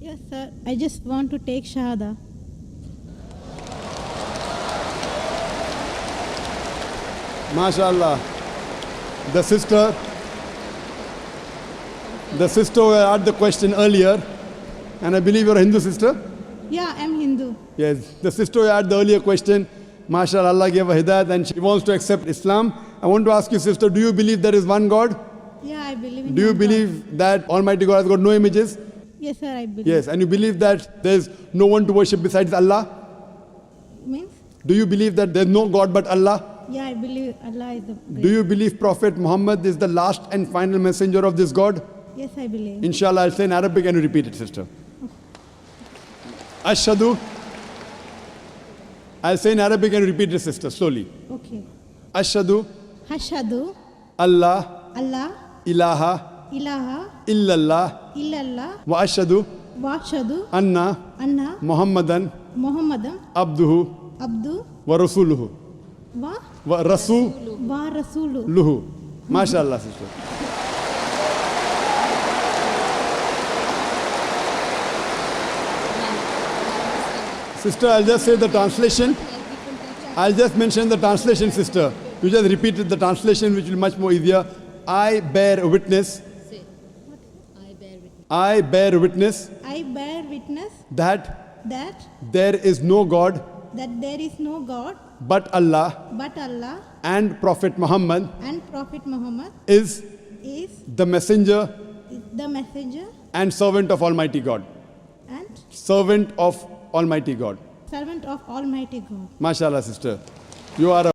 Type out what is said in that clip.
Yes, sir. I just want to take Shahada. MashaAllah. The sister who had the question earlier, and I believe you're a Hindu sister? Yeah, I'm Hindu. Yes, the sister who had the earlier question, MashaAllah, Allah gave her hidayat and she wants to accept Islam. I want to ask you, sister, do you believe there is one God? Yeah, I believe in Do you one believe that Almighty God has got no images? God. Yes, sir, I believe. Yes, and you believe that there is no one to worship besides Allah? Means? Do you believe that there is no God but Allah? Yeah, I believe Allah is the great. Do you believe Prophet Muhammad is the last and final messenger of this God? Yes, I believe. Inshallah, I'll say in Arabic and you repeat it, sister. Ashhadu. I'll say in Arabic and you repeat it, sister, slowly. Okay. Ashhadu Hashadu Allah Allah ilaha ilaha illallah illallah wa ashhadu washadu anna anna Muhammadan Muhammadan abduhu abdu wa rasuluhu. wa Wa rasuluhu. wa rasulu. MashaAllah, sister. Sister, I'll just say the translation. I'll just mention the translation, sister. You just repeated the translation, which will be much more easier. I bear witness. I bear witness I bear witness that that there is no God there is no God but Allah but Allah and Prophet Muhammad and Prophet Muhammad is is the messenger the messenger and servant of Almighty God. and Servant of Almighty God. servant of Almighty God. MashaAllah, sister. You are a